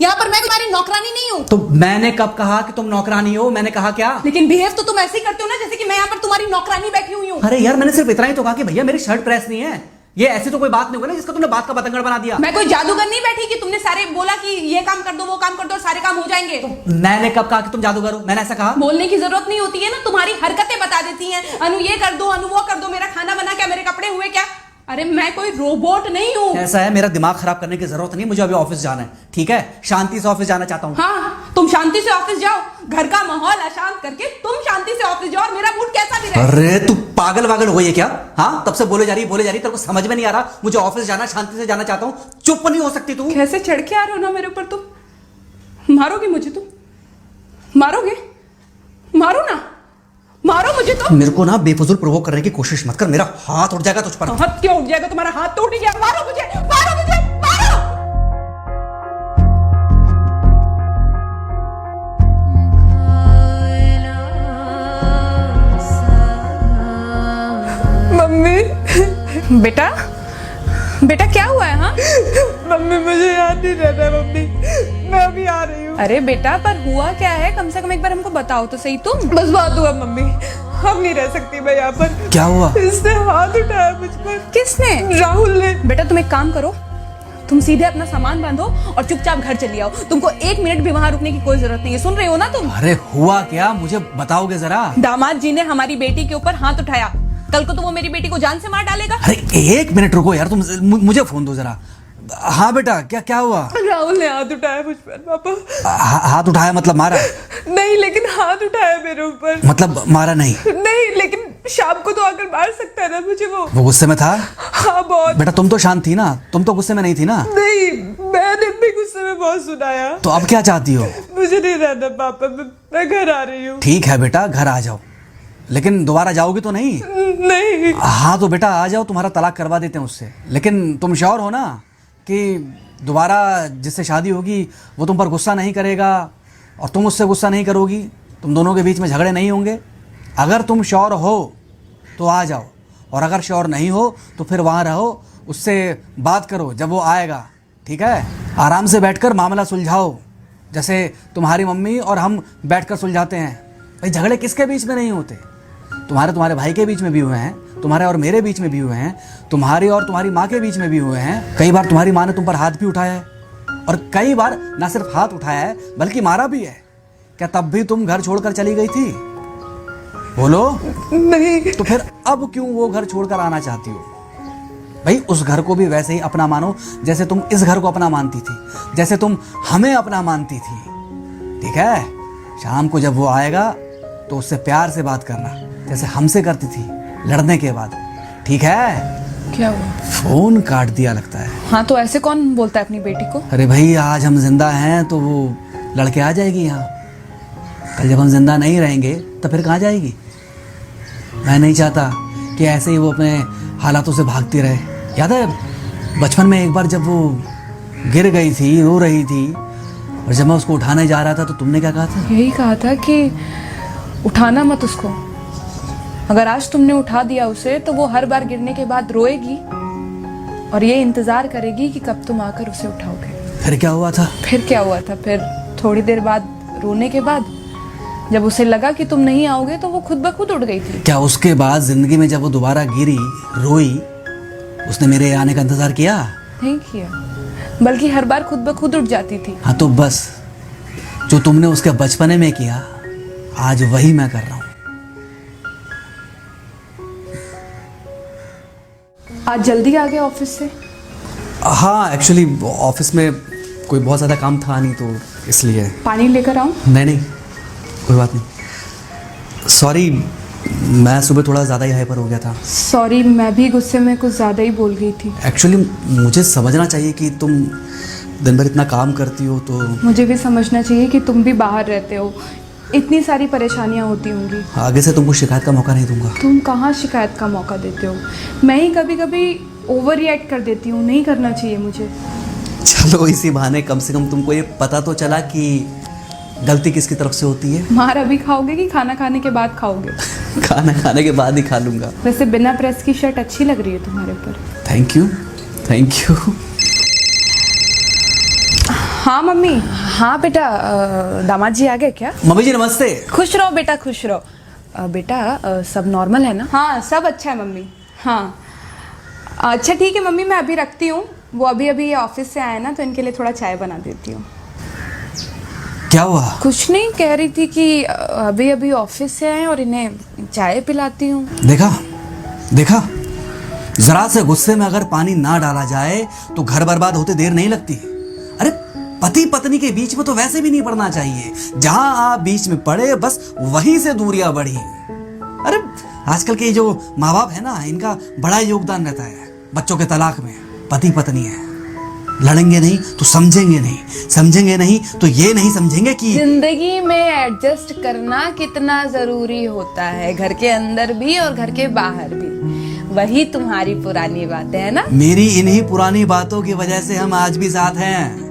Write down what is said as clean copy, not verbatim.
यहाँ पर मैं तुम्हारी नौकरानी नहीं हूँ। तो मैंने कब कहा कि तुम नौकरानी हो? मैंने कहा क्या? लेकिन बिहेव तो तुम ऐसे ही करते हो ना जैसे कि मैं यहाँ पर तुम्हारी नौकरानी बैठी हुई हूँ। अरे यार मैंने सिर्फ इतना ही तो कहा कि भैया मेरी शर्ट प्रेस नहीं है। ये ऐसी तो कोई बात नहीं होगी ना जिसका तुमने बात का बतंगड़ बना दिया। मैं कोई जादूगर नहीं बैठी कि तुमने सारे बोला कि ये काम कर दो वो काम कर दो और सारे काम हो जाएंगे। मैंने कब कहा कि तुम जादूगर हो? मैंने ऐसा कहा? बोलने की जरूरत नहीं होती है ना, तुम्हारी हरकतें बता देती हैं। अनु ये कर दो, अनु वो कर दो, मेरा खाना बना क्या, मेरे कपड़े हुए क्या। अरे मैं कोई रोबोट नहीं हूँ। ऐसा है, मेरा दिमाग खराब करने की जरूरत नहीं, मुझे अभी ऑफिस जाना है। ठीक है, शांति से ऑफिस जाना चाहता हूँ। हाँ तुम शांति से ऑफिस जाओ, घर का माहौल अशांत करके तुम शांति से ऑफिस जाओ और मेरा मूड कैसा भी रहे। अरे तू पागल वागल हो गई है क्या? हाँ तब से बोले जा रही तेरे को समझ में नहीं आ रहा? मुझे ऑफिस जाना, शांति से जाना चाहता हूँ। चुप नहीं हो सकती तू? कैसे चढ़ के आ रहे हो ना मेरे ऊपर तुम। मारोगे मुझे तुम? मारोगे? मारो ना, मारो मुझे तो। मेरे को ना बेफजूल प्रोवोक करने की कोशिश मत कर, मेरा हाथ उठ जाएगा तुझ पर। हाथ क्यों उठ जाएगा? तुम्हारा हाथ तो उठ गया। मारो मुझे, मारो मुझे, मारो। मम्मी। बेटा बेटा क्या हुआ है? हाँ मम्मी मुझे याद नहीं रहता है मम्मी, मैं अभी आ रही हूँ। अरे बेटा पर हुआ क्या है? कम से कम एक बार हमको बताओ तो सही तुम। बस बात हुआ मम्मी, हम नहीं रह सकती मैं यहाँ पर। क्या हुआ? इसने हाथ उठाया मुझ पर। किसने? राहुल ने। बेटा तुम एक काम करो, तुम सीधे अपना सामान बांधो और चुपचाप घर चली आओ। तुमको 1 मिनट भी वहां रुकने की कोई जरूरत नहीं है। सुन रहे हो ना तुम? अरे हुआ क्या, मुझे बताओगे जरा? दामाद जी ने हमारी बेटी के ऊपर हाथ उठाया। कल को तो वो मेरी बेटी को जान से मार डालेगा। अरे 1 मिनट रुको यार, तुम मुझे फोन दो जरा। हाँ बेटा क्या क्या हुआ? राहुल ने हाथ उठाया मुझ पर पापा। हाथ उठाया मतलब मारा? नहीं लेकिन हाथ उठाया मेरे ऊपर। मतलब मारा नहीं? नहीं लेकिन शाम को तो आकर मार सकता है ना मुझे वो गुस्से में था? हाँ बहुत। बेटा तुम तो शांत थी ना, तुम तो गुस्से में नहीं थी ना? नहीं मैंने भी गुस्से में बहुत सुनाया। तो अब क्या चाहती हो? मुझे नहीं रहना पापा, मैं घर आ रही हूँ। ठीक है बेटा घर आ जाओ, लेकिन दोबारा जाओगी तो नहीं? नहीं। हाँ तो बेटा आ जाओ, तुम्हारा तलाक करवा देते हैं उससे। लेकिन तुम श्योर हो ना कि दोबारा जिससे शादी होगी वो तुम पर गुस्सा नहीं करेगा और तुम उससे गुस्सा नहीं करोगी, तुम दोनों के बीच में झगड़े नहीं होंगे? अगर तुम श्योर हो तो आ जाओ, और अगर श्योर नहीं हो तो फिर वहाँ रहो, उससे बात करो जब वो आएगा। ठीक है, आराम से बैठकर मामला सुलझाओ, जैसे तुम्हारी मम्मी और हम बैठकर सुलझाते हैं। भाई झगड़े किसके बीच में नहीं होते? तुम्हारे भाई के बीच में भी हुए हैं, तुम्हारे और मेरे बीच में भी हुए हैं, तुम्हारी और तुम्हारी माँ के बीच में भी हुए हैं। कई बार तुम्हारी माँ ने तुम पर हाथ भी उठाया है, और कई बार ना सिर्फ हाथ उठाया है बल्कि मारा भी है। क्या तब भी तुम घर छोड़कर चली गई थी? बोलो। नहीं। तो फिर अब क्यों वो घर छोड़कर आना चाहती हो? भाई उस घर को भी वैसे ही अपना मानो जैसे तुम इस घर को अपना मानती थी, जैसे तुम हमें अपना मानती थी। ठीक है, शाम को जब वो आएगा तो उससे प्यार से बात करना जैसे हमसे करती थी लड़ने के बाद। ठीक है? क्या हुआ? फोन काट दिया लगता है। हाँ तो ऐसे कौन बोलता है अपनी बेटी को? अरे भाई आज हम जिंदा हैं तो वो लड़के आ जाएगी यहाँ, कल जब हम जिंदा नहीं रहेंगे तो फिर कहाँ जाएगी? मैं नहीं चाहता कि ऐसे ही वो अपने हालातों से भागती रहे। याद है बचपन में एक बार जब वो गिर गई थी, रो रही थी, और जब मैं उसको उठाने जा रहा था तो तुमने क्या कहा था? यही कहा था कि उठाना मत उसको। अगर आज तुमने उठा दिया उसे तो वो हर बार गिरने के बाद रोएगी और ये इंतजार करेगी कि कब तुम आकर उसे उठाओगे। फिर क्या हुआ था? फिर क्या हुआ था? फिर थोड़ी देर बाद रोने के बाद जब उसे लगा कि तुम नहीं आओगे तो वो खुद ब खुद उठ गई थी। क्या उसके बाद जिंदगी में जब वो दोबारा गिरी, रोई, उसने मेरे आने का इंतजार किया? नहीं किया, बल्कि हर बार खुद ब खुद उठ जाती थी। हाँ तो बस जो तुमने उसके बचपने में किया आज वही मैं कर रहा हूँ। आज जल्दी आ गए ऑफिस से? हाँ एक्चुअली ऑफिस में कोई बहुत ज़्यादा काम था नहीं तो इसलिए। पानी लेकर आऊं? नहीं कोई बात नहीं, सॉरी मैं सुबह थोड़ा ज़्यादा ही हाइपर हो गया था। सॉरी, मैं भी गुस्से में कुछ ज़्यादा ही बोल गई थी। एक्चुअली मुझे समझना चाहिए कि तुम दिन भर इतना काम करती हो तो। मुझे भी समझना चाहिए कि तुम भी बाहर रहते हो, इतनी सारी परेशानियां होती होंगी। आगे से तुमको शिकायत का मौका नहीं दूंगा। तुम कहाँ शिकायत का मौका देते हो? मैं ही कभी कभी ओवर रिएक्ट कर देती हूँ, नहीं करना चाहिए मुझे। चलो इसी बहाने कम से कम तुमको ये पता तो चला कि गलती किसकी तरफ से होती है। मार अभी खाओगे कि खाना खाने के बाद खाओगे? खाना खाने के बाद ही खा लूंगा। वैसे बिना प्रेस की शर्ट अच्छी लग रही है तुम्हारे ऊपर। Thank you. हाँ मम्मी। हाँ बेटा, दामाद जी आ गए क्या? मम्मी जी नमस्ते। खुश रहो बेटा, खुश रहो। बेटा सब नॉर्मल है ना? हाँ सब अच्छा है मम्मी। हाँ अच्छा ठीक है मम्मी, मैं अभी रखती हूँ। वो अभी अभी ऑफिस से आए ना, तो इनके लिए थोड़ा चाय बना देती हूँ। क्या हुआ? कुछ नहीं, कह रही थी कि अभी अभी ऑफिस से आए और इन्हें चाय पिलाती हूँ। देखा देखा, जरा से गुस्से में अगर पानी ना डाला जाए तो घर बर्बाद होते देर नहीं लगती। अरे पति पत्नी के बीच में तो वैसे भी नहीं पड़ना चाहिए। जहां आप बीच में पड़े बस वहीं से दूरियां बढ़ी। अरे आजकल के जो माँ बाप है ना, इनका बड़ा योगदान रहता है बच्चों के तलाक में। पति पत्नी है, लड़ेंगे नहीं तो समझेंगे नहीं, समझेंगे नहीं तो ये नहीं समझेंगे कि जिंदगी में एडजस्ट करना कितना जरूरी होता है, घर के अंदर भी और घर के बाहर भी। वही तुम्हारी पुरानी बातें है ना। मेरी इन्हीं पुरानी बातों की वजह से हम आज भी साथ हैं।